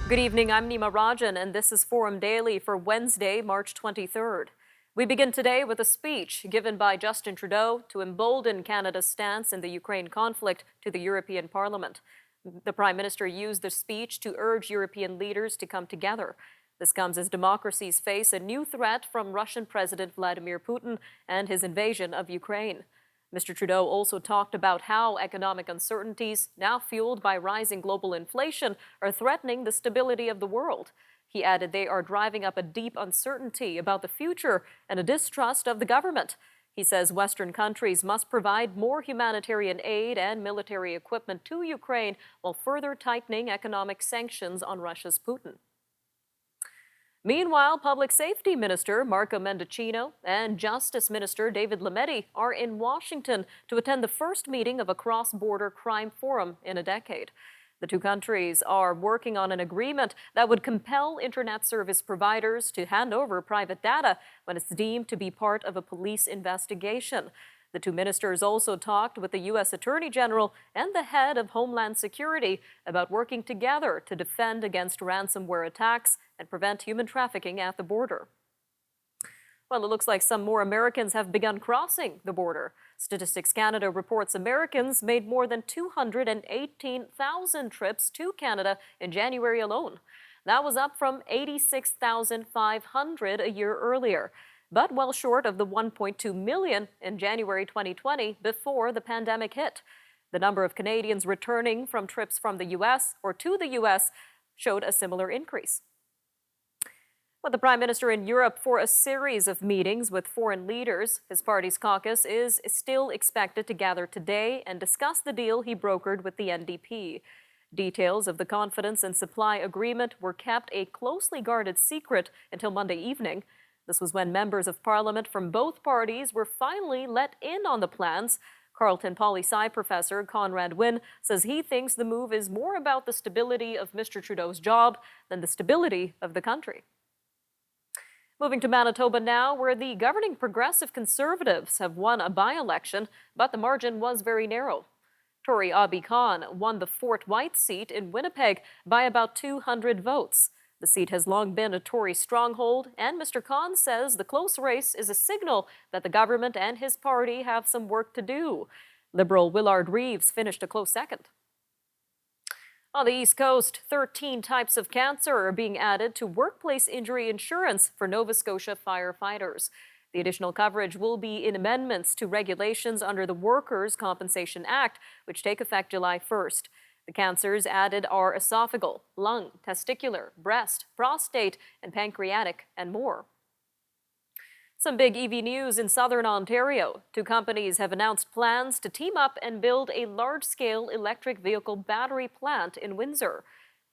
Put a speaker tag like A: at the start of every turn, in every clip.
A: Good evening, I'm Nima Rajan, and this is Forum Daily for Wednesday, March 23rd. We begin today with a speech given by Justin Trudeau to embolden Canada's stance in the Ukraine conflict to the European Parliament. The Prime Minister used the speech to urge European leaders to come together. This comes as democracies face a new threat from Russian President Vladimir Putin and his invasion of Ukraine. Mr. Trudeau also talked about how economic uncertainties, now fueled by rising global inflation, are threatening the stability of the world. He added they are driving up a deep uncertainty about the future and a distrust of the government. He says Western countries must provide more humanitarian aid and military equipment to Ukraine while further tightening economic sanctions on Russia's Putin. Meanwhile, Public Safety Minister Marco Mendicino and Justice Minister David Lametti are in Washington to attend the first meeting of a cross-border crime forum in a decade. The two countries are working on an agreement that would compel internet service providers to hand over private data when it's deemed to be part of a police investigation. The two ministers also talked with the U.S. Attorney General and the head of Homeland Security about working together to defend against ransomware attacks and prevent human trafficking at the border. Well, it looks like some more Americans have begun crossing the border. Statistics Canada reports Americans made more than 218,000 trips to Canada in January alone. That was up from 86,500 a year earlier, but well short of the 1.2 million in January 2020 before the pandemic hit. The number of Canadians returning from trips from the U.S. or to the U.S. showed a similar increase. Well, the Prime Minister in Europe for a series of meetings with foreign leaders. His party's caucus is still expected to gather today and discuss the deal he brokered with the NDP. Details of the confidence and supply agreement were kept a closely guarded secret until Monday evening. This was when members of Parliament from both parties were finally let in on the plans. Carleton Poli-Sci professor Conrad Wynne says he thinks the move is more about the stability of Mr. Trudeau's job than the stability of the country. Moving to Manitoba now, where the governing Progressive Conservatives have won a by-election, but the margin was very narrow. Tory Abi Khan won the Fort White seat in Winnipeg by about 200 votes. The seat has long been a Tory stronghold, and Mr. Khan says the close race is a signal that the government and his party have some work to do. Liberal Willard Reeves finished a close second. On the East Coast, 13 types of cancer are being added to workplace injury insurance for Nova Scotia firefighters. The additional coverage will be in amendments to regulations under the Workers' Compensation Act, which take effect July 1st. The cancers added are esophageal, lung, testicular, breast, prostate, and pancreatic, and more. Some big EV news in southern Ontario. Two companies have announced plans to team up and build a large-scale electric vehicle battery plant in Windsor.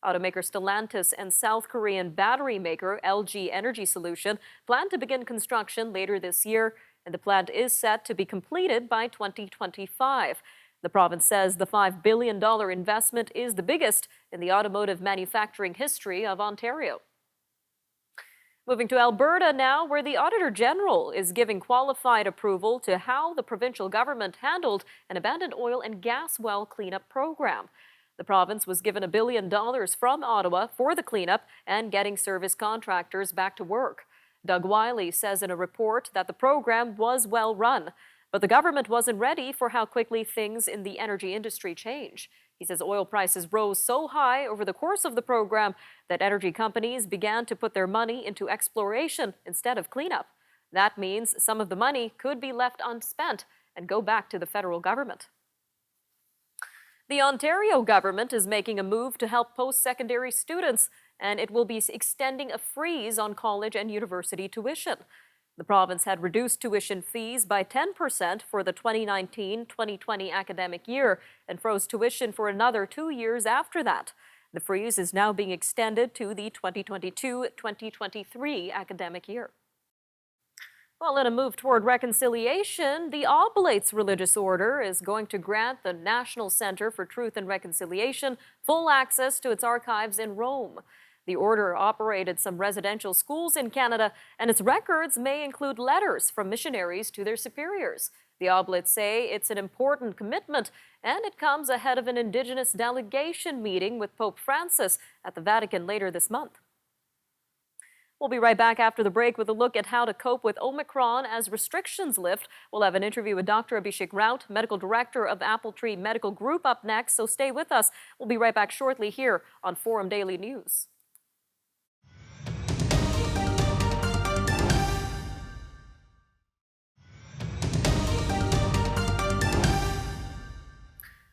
A: Automaker Stellantis and South Korean battery maker LG Energy Solution plan to begin construction later this year, and the plant is set to be completed by 2025. The province says the $5 billion investment is the biggest in the automotive manufacturing history of Ontario. Moving to Alberta now, where the Auditor General is giving qualified approval to how the provincial government handled an abandoned oil and gas well cleanup program. The province was given $1 billion from Ottawa for the cleanup and getting service contractors back to work. Doug Wiley says in a report that the program was well run, but the government wasn't ready for how quickly things in the energy industry change. He says oil prices rose so high over the course of the program that energy companies began to put their money into exploration instead of cleanup. That means some of the money could be left unspent and go back to the federal government. The Ontario government is making a move to help post-secondary students, and it will be extending a freeze on college and university tuition. The province had reduced tuition fees by 10% for the 2019-2020 academic year and froze tuition for another 2 years after that. The freeze is now being extended to the 2022-2023 academic year. Well, in a move toward reconciliation, the Oblates Religious Order is going to grant the National Center for Truth and Reconciliation full access to its archives in Rome. The order operated some residential schools in Canada, and its records may include letters from missionaries to their superiors. The Oblates say it's an important commitment, and it comes ahead of an Indigenous delegation meeting with Pope Francis at the Vatican later this month. We'll be right back after the break with a look at how to cope with Omicron as restrictions lift. We'll have an interview with Dr. Abhishek Raut, Medical Director of Apple Tree Medical Group, up next, so stay with us. We'll be right back shortly here on Forum Daily News.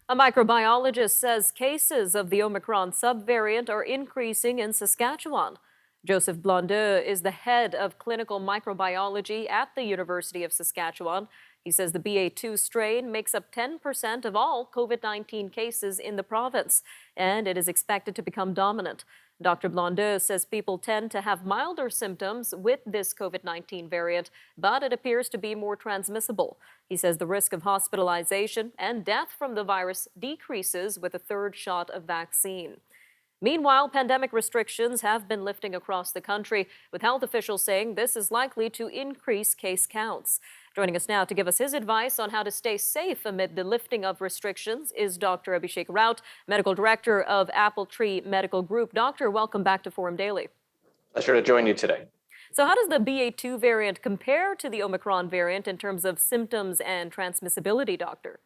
A: A microbiologist says cases of the Omicron subvariant are increasing in Saskatchewan. Joseph Blondieu is the head of clinical microbiology at the University of Saskatchewan. He says the BA2 strain makes up 10% of all COVID-19 cases in the province, and it is expected to become dominant. Dr. Blondieu says people tend to have milder symptoms with this COVID-19 variant, but it appears to be more transmissible. He says the risk of hospitalization and death from the virus decreases with a third shot of vaccine. Meanwhile, pandemic restrictions have been lifting across the country, with health officials saying this is likely to increase case counts. Joining us now to give us his advice on how to stay safe amid the lifting of restrictions is Dr. Abhishek Raut, Medical Director of Apple Tree Medical Group. Doctor, welcome back to Forum Daily.
B: Pleasure to join you today.
A: So how does the BA2 variant compare to the Omicron variant in terms of symptoms and transmissibility, doctor?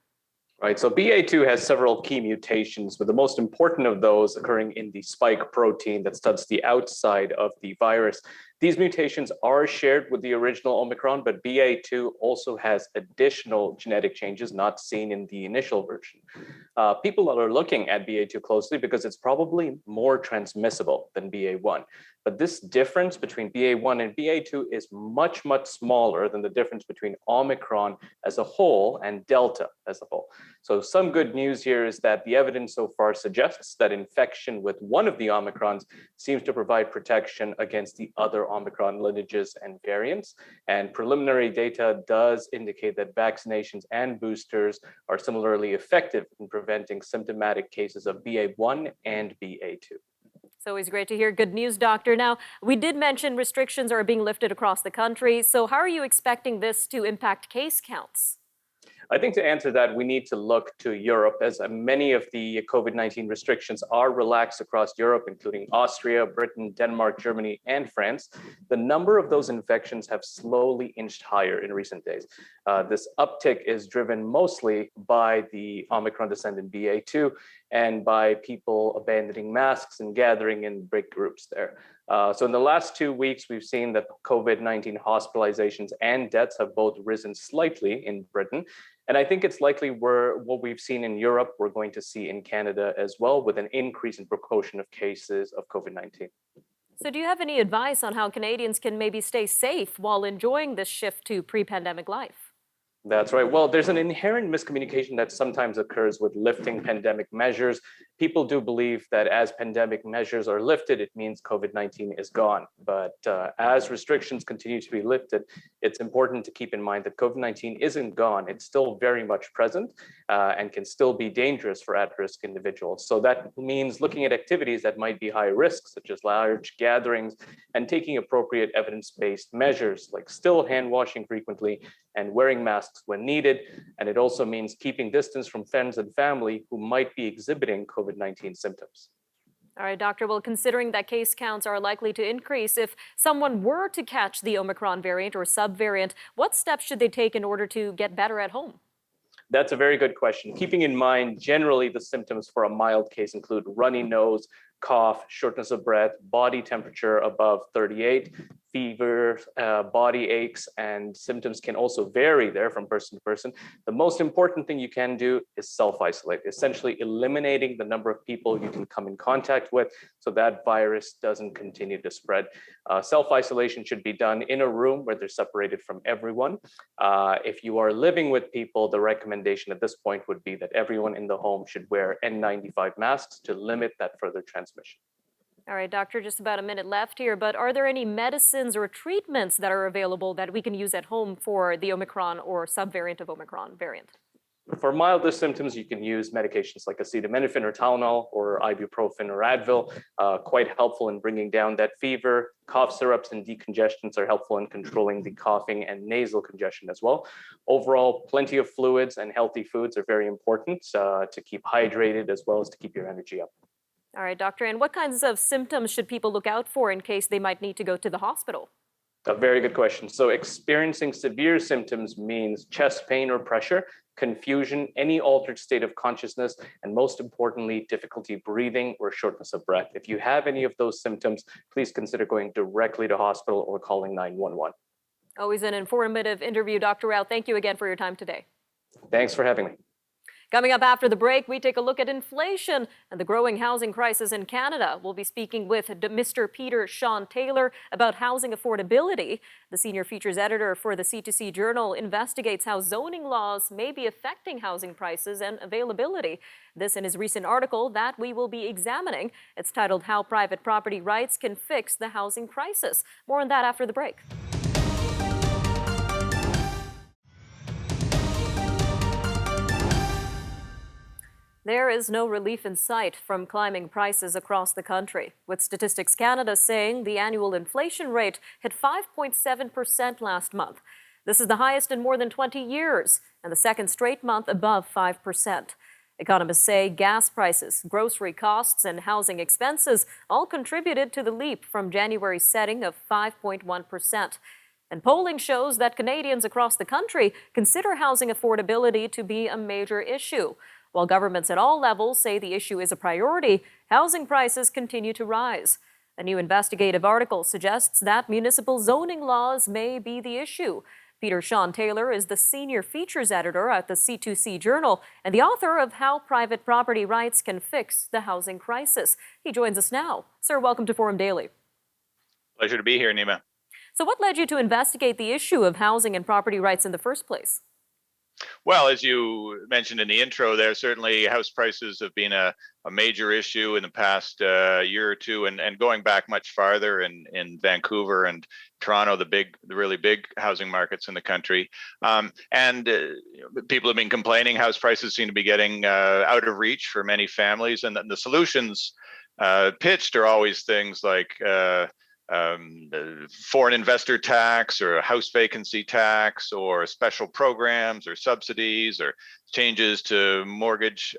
B: Right, so BA2 has several key mutations, with the most important of those occurring in the spike protein that studs the outside of the virus. These mutations are shared with the original Omicron, but BA2 also has additional genetic changes not seen in the initial version. People are looking at BA2 closely because it's probably more transmissible than BA1. But this difference between BA1 and BA2 is much, much smaller than the difference between Omicron as a whole and Delta as a whole. So some good news here is that the evidence so far suggests that infection with one of the Omicrons seems to provide protection against the other Omicron lineages and variants. And preliminary data does indicate that vaccinations and boosters are similarly effective in preventing symptomatic cases of BA1 and BA2.
A: It's always great to hear good news, doctor. Now, we did mention restrictions are being lifted across the country. So how are you expecting this to impact case counts?
B: I think to answer that, we need to look to Europe, as many of the COVID-19 restrictions are relaxed across Europe, including Austria, Britain, Denmark, Germany, and France. The number of those infections have slowly inched higher in recent days. This uptick is driven mostly by the Omicron descendant BA2 and by people abandoning masks and gathering in big groups there. So in the last 2 weeks, we've seen that COVID-19 hospitalizations and deaths have both risen slightly in Britain. And I think it's likely what we've seen in Europe, we're going to see in Canada as well, with an increase in proportion of cases of COVID-19.
A: So do you have any advice on how Canadians can maybe stay safe while enjoying this shift to pre-pandemic life?
B: That's right. Well, there's an inherent miscommunication that sometimes occurs with lifting pandemic measures. People do believe that as pandemic measures are lifted, it means COVID-19 is gone. But as restrictions continue to be lifted, it's important to keep in mind that COVID-19 isn't gone. It's still very much present and can still be dangerous for at-risk individuals. So that means looking at activities that might be high risk, such as large gatherings, and taking appropriate evidence-based measures like still hand washing frequently and wearing masks when needed. And it also means keeping distance from friends and family who might be exhibiting COVID-19 symptoms.
A: All right, doctor. Well, considering that case counts are likely to increase, if someone were to catch the Omicron variant or subvariant, what steps should they take in order to get better at home?
B: That's a very good question. Keeping in mind, generally the symptoms for a mild case include runny nose, cough, shortness of breath, body temperature above 38, fever, body aches, and symptoms can also vary there from person to person. The most important thing you can do is self-isolate, essentially eliminating the number of people you can come in contact with so that virus doesn't continue to spread. Self-isolation should be done in a room where they're separated from everyone. If you are living with people, the recommendation at this point would be that everyone in the home should wear N95 masks to limit that further transmission.
A: All right, doctor, just about a minute left here, but are there any medicines or treatments that are available that we can use at home for the Omicron or subvariant of Omicron variant?
B: For milder symptoms, you can use medications like acetaminophen or Tylenol or ibuprofen or Advil, quite helpful in bringing down that fever. Cough syrups and decongestants are helpful in controlling the coughing and nasal congestion as well. Overall, plenty of fluids and healthy foods are very important to keep hydrated as well as to keep your energy up.
A: All right, doctor. And what kinds of symptoms should people look out for in case they might need to go to the hospital?
B: A very good question. So experiencing severe symptoms means chest pain or pressure, confusion, any altered state of consciousness, and most importantly, difficulty breathing or shortness of breath. If you have any of those symptoms, please consider going directly to hospital or calling 911.
A: Always an informative interview, Dr. Rao. Thank you again for your time today.
B: Thanks for having me.
A: Coming up after the break, we take a look at inflation and the growing housing crisis in Canada. We'll be speaking with Mr. Peter Sean Taylor about housing affordability. The senior features editor for the C2C Journal investigates how zoning laws may be affecting housing prices and availability. This in his recent article that we will be examining. It's titled How Private Property Rights Can Fix the Housing Crisis. More on that after the break. There is no relief in sight from climbing prices across the country, with Statistics Canada saying the annual inflation rate hit 5.7% last month. This is the highest in more than 20 years, and the second straight month above 5%. Economists say gas prices, grocery costs, and housing expenses all contributed to the leap from January's setting of 5.1%. And polling shows that Canadians across the country consider housing affordability to be a major issue. While governments at all levels say the issue is a priority, housing prices continue to rise. A new investigative article suggests that municipal zoning laws may be the issue. Peter Sean Taylor is the senior features editor at the C2C Journal and the author of How Private Property Rights Can Fix the Housing Crisis. He joins us now. Sir, welcome to Forum Daily.
C: Pleasure to be here, Nima.
A: So what led you to investigate the issue of housing and property rights in the first place?
C: Well, as you mentioned in the intro there, certainly house prices have been a major issue in the past year or two, and going back much farther in Vancouver and Toronto, the really big housing markets in the country. People have been complaining house prices seem to be getting out of reach for many families, and the solutions pitched are always things like foreign investor tax or a house vacancy tax or special programs or subsidies or changes to mortgage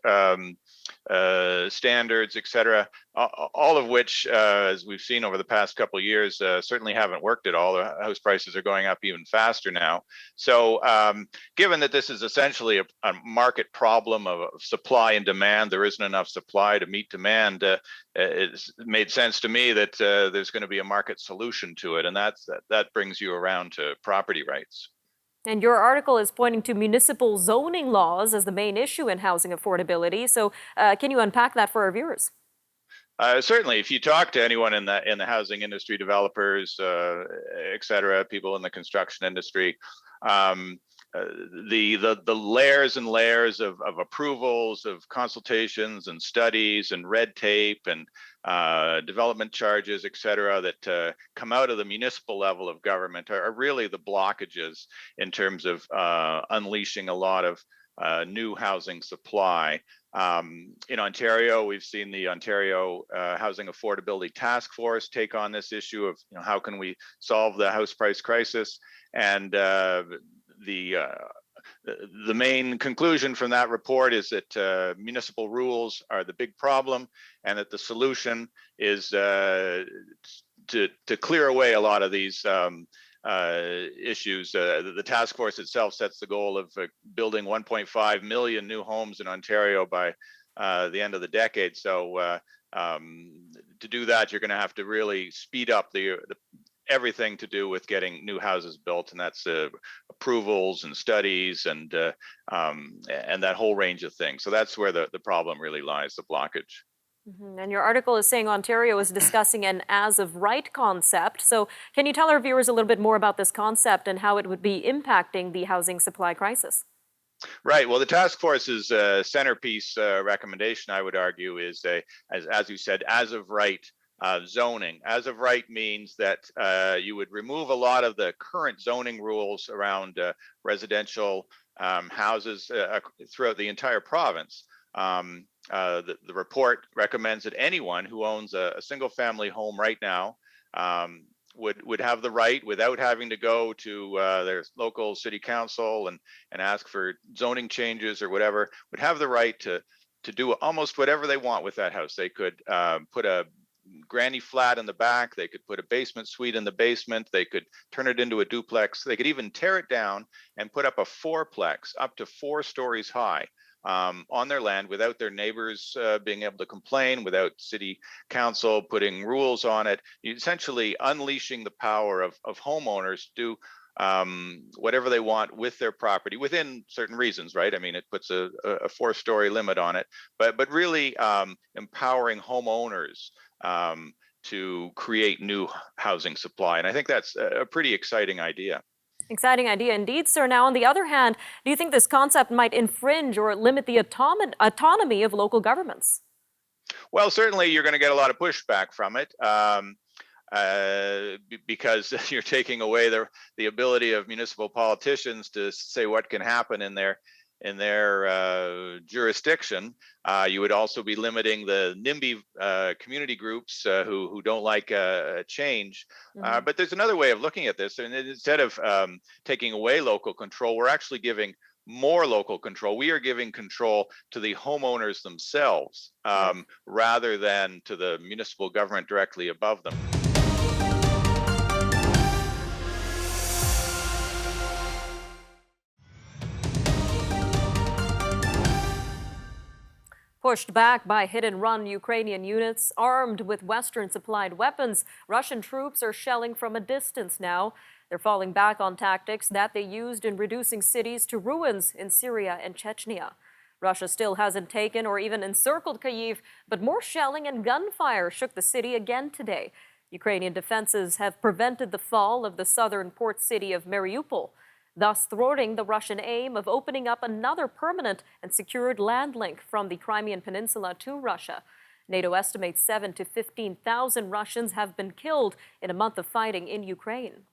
C: standards, et cetera, all of which, as we've seen over the past couple of years, certainly haven't worked at all. The house prices are going up even faster now. So given that this is essentially a market problem of supply and demand, there isn't enough supply to meet demand, it made sense to me that there's going to be a market solution to it. And that brings you around to property rights.
A: And your article is pointing to municipal zoning laws as the main issue in housing affordability. So can you unpack that for our viewers?
C: Certainly, if you talk to anyone in the housing industry, developers, et cetera, people in the construction industry, the layers and layers of approvals, of consultations and studies and red tape and development charges, et cetera, that come out of the municipal level of government are really the blockages in terms of unleashing a lot of new housing supply. In Ontario, we've seen the Ontario Housing Affordability Task Force take on this issue of how can we solve the house price crisis, and the main conclusion from that report is that municipal rules are the big problem, and that the solution is to clear away a lot of these issues. The task force itself sets the goal of building 1.5 million new homes in Ontario by the end of the decade. So to do that, you're going to have to really speed up everything to do with getting new houses built, and that's approvals and studies and that whole range of things. So that's where the problem really lies, the blockage.
A: Mm-hmm. And your article is saying Ontario is discussing an as-of-right concept. So can you tell our viewers a little bit more about this concept and how it would be impacting the housing supply crisis?
C: Right. Well, the task force's centerpiece recommendation, I would argue, is as you said, as of right zoning. As of right means that you would remove a lot of the current zoning rules around residential houses throughout the entire province. The report recommends that anyone who owns a single family home right now would have the right, without having to go to their local city council and ask for zoning changes or whatever, would have the right to do almost whatever they want with that house. They could put a granny flat in the back. They could put a basement suite in the basement. They could turn it into a duplex. They could even tear it down and put up a fourplex up to 4 stories high on their land without their neighbors being able to complain, without city council putting rules on it. You're essentially unleashing the power of homeowners to do whatever they want with their property within certain reasons, right? I mean, it puts a 4-story limit on it, but really empowering homeowners to create new housing supply. And I think that's a pretty exciting idea.
A: Exciting idea indeed, sir. Now, on the other hand, do you think this concept might infringe or limit the autonomy of local governments?
C: Well, certainly you're going to get a lot of pushback from it. Because you're taking away the ability of municipal politicians to say what can happen in their jurisdiction. You would also be limiting the NIMBY community groups who don't like change.
A: Mm-hmm.
C: But there's another way of looking at this, and instead of taking away local control, we're actually giving more local control. We are giving control to the homeowners themselves rather than to the municipal government directly above them.
A: Pushed back by hit-and-run Ukrainian units armed with Western-supplied weapons, Russian troops are shelling from a distance now. They're falling back on tactics that they used in reducing cities to ruins in Syria and Chechnya. Russia still hasn't taken or even encircled Kyiv, but more shelling and gunfire shook the city again today. Ukrainian defenses have prevented the fall of the southern port city of Mariupol, thus thwarting the Russian aim of opening up another permanent and secured land link from the Crimean Peninsula to Russia. NATO estimates 7,000 to 15,000 Russians have been killed in a month of fighting in Ukraine.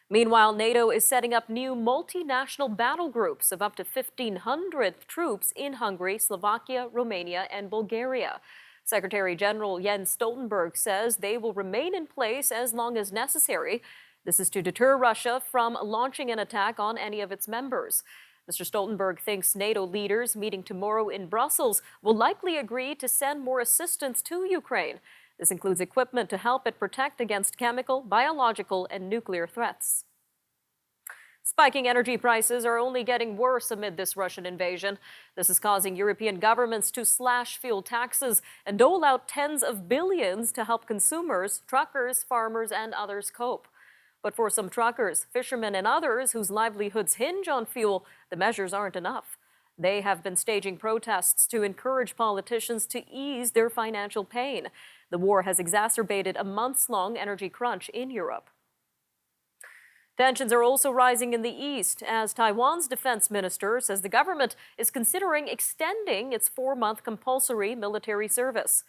A: Meanwhile, NATO is setting up new multinational battle groups of up to 1,500 troops in Hungary, Slovakia, Romania, and Bulgaria. Secretary General Jens Stoltenberg says they will remain in place as long as necessary. This is to deter Russia from launching an attack on any of its members. Mr. Stoltenberg thinks NATO leaders meeting tomorrow in Brussels will likely agree to send more assistance to Ukraine. This includes equipment to help it protect against chemical, biological, and nuclear threats. Spiking energy prices are only getting worse amid this Russian invasion. This is causing European governments to slash fuel taxes and dole out tens of billions to help consumers, truckers, farmers, and others cope. But for some truckers, fishermen, and others whose livelihoods hinge on fuel, the measures aren't enough. They have been staging protests to encourage politicians to ease their financial pain. The war has exacerbated a months-long energy crunch in Europe. Tensions are also rising in the east as Taiwan's defense minister says the government is considering extending its 4-month compulsory military service.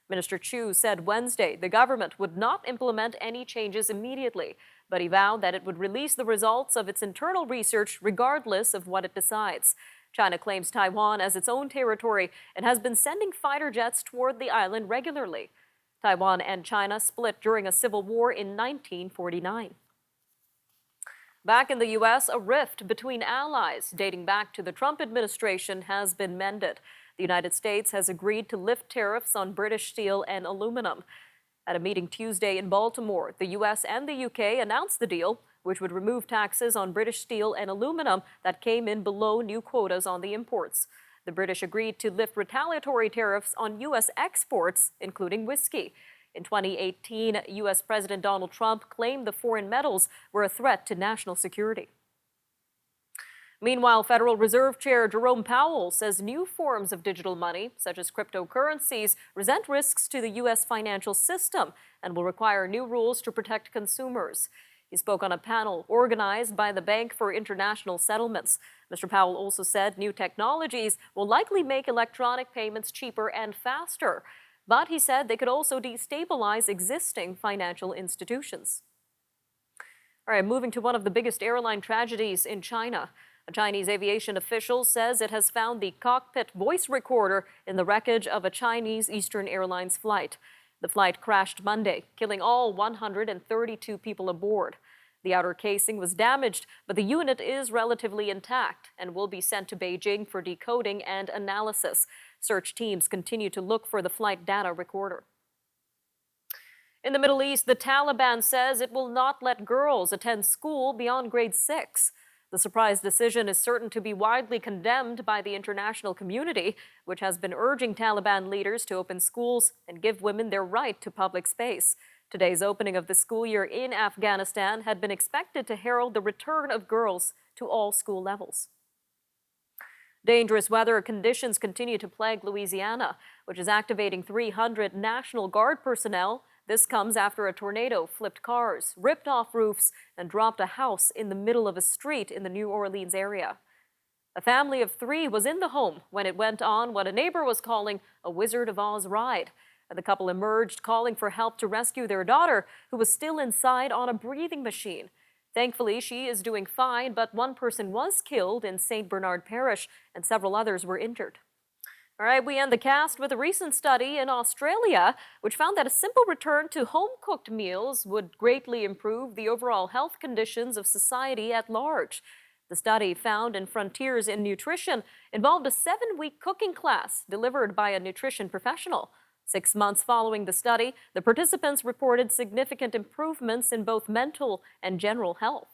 A: Minister Chu said Wednesday the government would not implement any changes immediately, but he vowed that it would release the results of its internal research regardless of what it decides. China claims Taiwan as its own territory and has been sending fighter jets toward the island regularly. Taiwan and China split during a civil war in 1949. Back in the U.S., a rift between allies dating back to the Trump administration has been mended. The United States has agreed to lift tariffs on British steel and aluminum. At a meeting Tuesday in Baltimore, the U.S. and the U.K. announced the deal, which would remove taxes on British steel and aluminum that came in below new quotas on the imports. The British agreed to lift retaliatory tariffs on U.S. exports, including whiskey. In 2018, U.S. President Donald Trump claimed the foreign metals were a threat to national security. Meanwhile, Federal Reserve Chair Jerome Powell says new forms of digital money, such as cryptocurrencies, present risks to the U.S. financial system and will require new rules to protect consumers. He spoke on a panel organized by the Bank for International Settlements. Mr. Powell also said new technologies will likely make electronic payments cheaper and faster. but he said they could also destabilize existing financial institutions. All right, moving to one of the biggest airline tragedies in China. A Chinese aviation official says it has found the cockpit voice recorder in the wreckage of a Chinese Eastern Airlines flight. The flight crashed Monday, killing all 132 people aboard. The outer casing was damaged, but the unit is relatively intact and will be sent to Beijing for decoding and analysis. Search teams continue to look for the flight data recorder. In the Middle East, the Taliban says it will not let girls attend school beyond grade 6. The surprise decision is certain to be widely condemned by the international community, which has been urging Taliban leaders to open schools and give women their right to public space. Today's opening of the school year in Afghanistan had been expected to herald the return of girls to all school levels. Dangerous weather conditions continue to plague Louisiana, which is activating 300 National Guard personnel. This comes after a tornado flipped cars, ripped off roofs, and dropped a house in the middle of a street in the New Orleans area. A family of 3 was in the home when it went on what a neighbor was calling a Wizard of Oz ride. And the couple emerged calling for help to rescue their daughter, who was still inside on a breathing machine. Thankfully, she is doing fine, but one person was killed in St. Bernard Parish, and several others were injured. All right, we end the cast with a recent study in Australia, which found that a simple return to home-cooked meals would greatly improve the overall health conditions of society at large. The study, found in Frontiers in Nutrition, involved a 7-week cooking class delivered by a nutrition professional. 6 months following the study, the participants reported significant improvements in both mental and general health.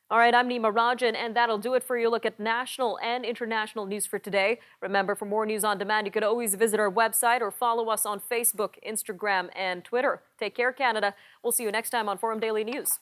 A: All right, I'm Nima Rajan, and that'll do it for your look at national and international news for today. Remember, for more news on demand, you could always visit our website or follow us on Facebook, Instagram, and Twitter. Take care, Canada. We'll see you next time on Forum Daily News.